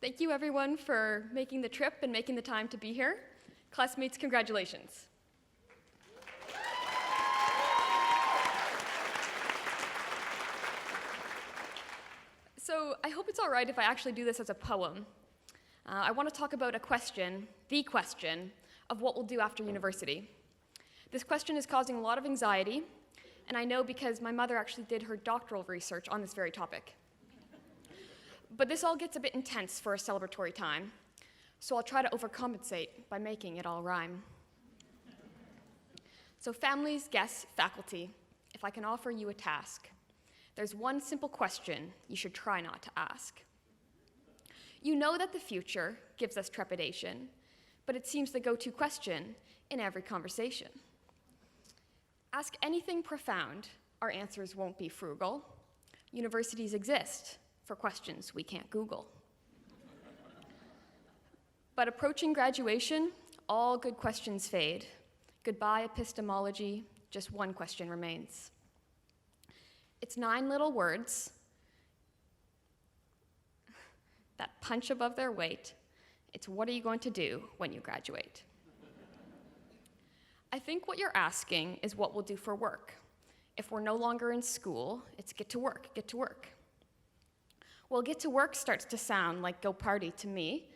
Thank you everyone for making the trip and making the time to be here. Classmates, congratulations. So I hope it's all right if I actually do this as a poem. I want to talk about a question, the question, of what we'll do after university. This question is causing a lot of anxiety, and I know because my mother actually did her doctoral research on this very topic. But this all gets a bit intense for a celebratory time, so I'll try to overcompensate by making it all rhyme. So families, guests, faculty, if I can offer you a task, there's one simple question you should try not to ask. You know that the future gives us trepidation, but it seems the go-to question in every conversation. Ask anything profound, our answers won't be frugal. Universities exist for questions we can't Google. But approaching graduation, all good questions fade. Goodbye epistemology, just one question remains. It's 9 little words that punch above their weight. It's what are you going to do when you graduate? I think what you're asking is what we'll do for work. If we're no longer in school, it's get to work, get to work. Well, get to work starts to sound like go party to me.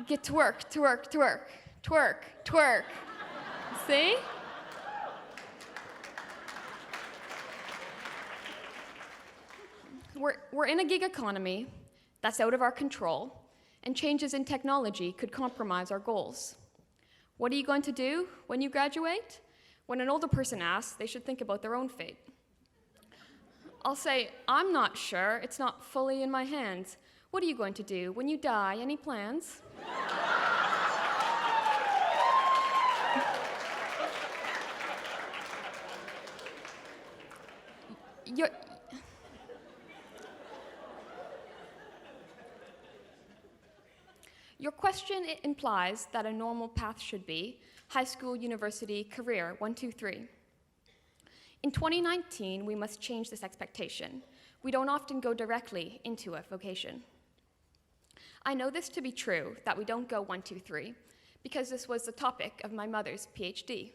Get to work, to work, to work, to work, to work. See? We're in a gig economy that's out of our control, and changes in technology could compromise our goals. What are you going to do when you graduate? When an older person asks, they should think about their own fate. I'll say, I'm not sure, it's not fully in my hands. What are you going to do when you die? Any plans? Your question implies that a normal path should be high school, university, career, 1, 2, 3. In 2019, we must change this expectation. We don't often go directly into a vocation. I know this to be true, that we don't go 1, 2, 3, because this was the topic of my mother's PhD.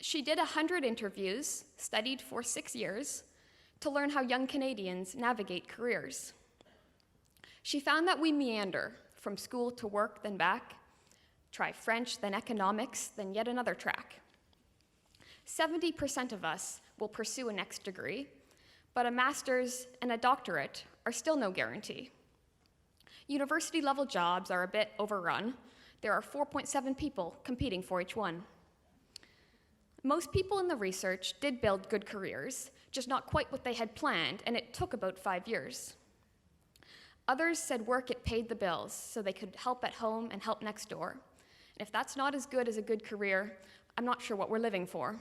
She did 100 interviews, studied for 6 years, to learn how young Canadians navigate careers. She found that we meander from school to work, then back, try French, then economics, then yet another track. 70% of us will pursue a next degree, but a master's and a doctorate are still no guarantee. University-level jobs are a bit overrun. There are 4.7 people competing for each one. Most people in the research did build good careers, just not quite what they had planned, and it took about 5 years. Others said work it paid the bills, so they could help at home and help next door. And if that's not as good as a good career, I'm not sure what we're living for.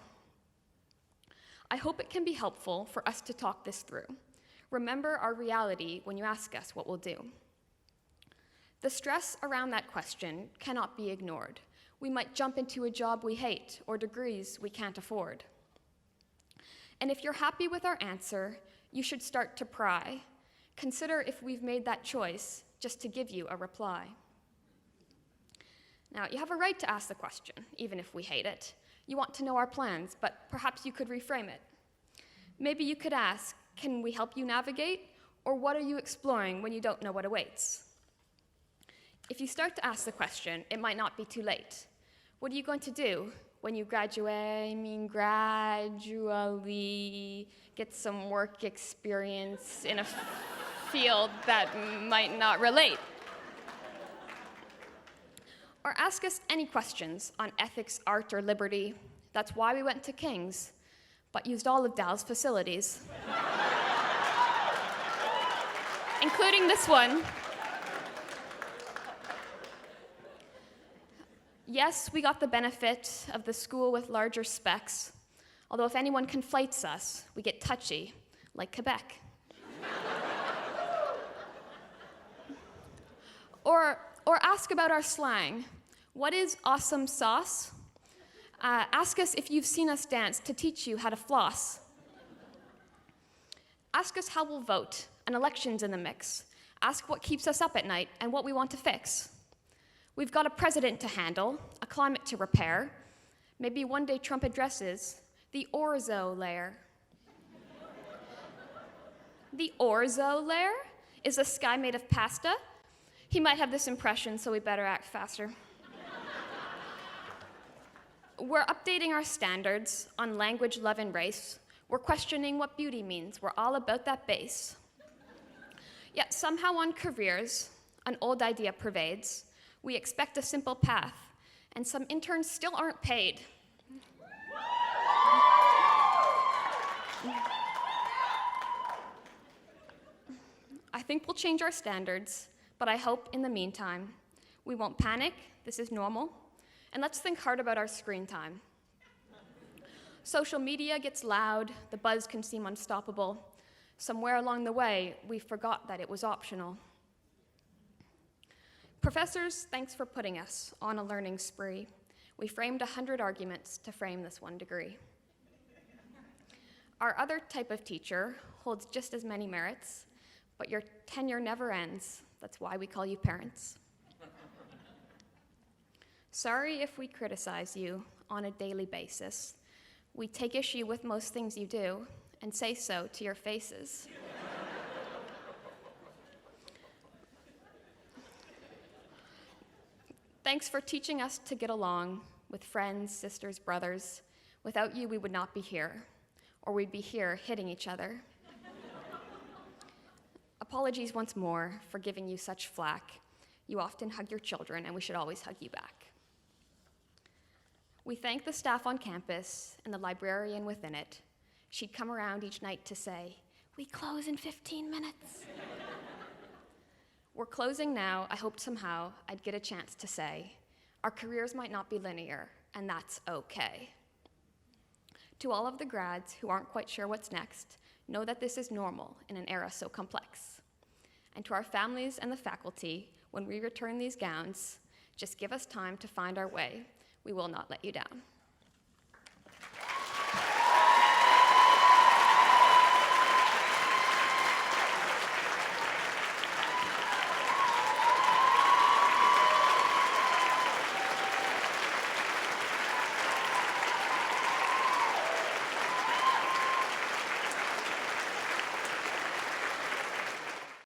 I hope it can be helpful for us to talk this through. Remember our reality when you ask us what we'll do. The stress around that question cannot be ignored. We might jump into a job we hate or degrees we can't afford. And if you're happy with our answer, you should start to pry. Consider if we've made that choice just to give you a reply. Now, you have a right to ask the question, even if we hate it. You want to know our plans, but perhaps you could reframe it. Maybe you could ask, can we help you navigate? Or what are you exploring when you don't know what awaits? If you start to ask the question, it might not be too late. What are you going to do when you gradually get some work experience in a field that might not relate? Or ask us any questions on ethics, art, or liberty. That's why we went to King's, but used all of Dal's facilities. Including this one. Yes, we got the benefit of the school with larger specs, although if anyone conflates us, we get touchy, like Quebec. Or ask about our slang. What is awesome sauce? Ask us if you've seen us dance to teach you how to floss. Ask us how we'll vote and elections in the mix. Ask what keeps us up at night and what we want to fix. We've got a president to handle, a climate to repair. Maybe one day Trump addresses the orzo layer. The orzo layer? Is the sky made of pasta? He might have this impression, so we better act faster. We're updating our standards on language, love, and race. We're questioning what beauty means. We're all about that base. Yet somehow on careers, an old idea pervades. We expect a simple path, and some interns still aren't paid. I think we'll change our standards, but I hope in the meantime, we won't panic, this is normal, and let's think hard about our screen time. Social media gets loud, the buzz can seem unstoppable. Somewhere along the way, we forgot that it was optional. Professors, thanks for putting us on a learning spree. We framed 100 arguments to frame this one degree. Our other type of teacher holds just as many merits, but your tenure never ends. That's why we call you parents. Sorry if we criticize you on a daily basis. We take issue with most things you do and say so to your faces. Thanks for teaching us to get along with friends, sisters, brothers. Without you, we would not be here, or we'd be here hitting each other. Apologies once more for giving you such flack. You often hug your children, and we should always hug you back. We thank the staff on campus and the librarian within it. She'd come around each night to say, "We close in 15 minutes." We're closing now. I hoped somehow I'd get a chance to say, our careers might not be linear, and that's okay. To all of the grads who aren't quite sure what's next, know that this is normal in an era so complex. And to our families and the faculty, when we return these gowns, just give us time to find our way. We will not let you down.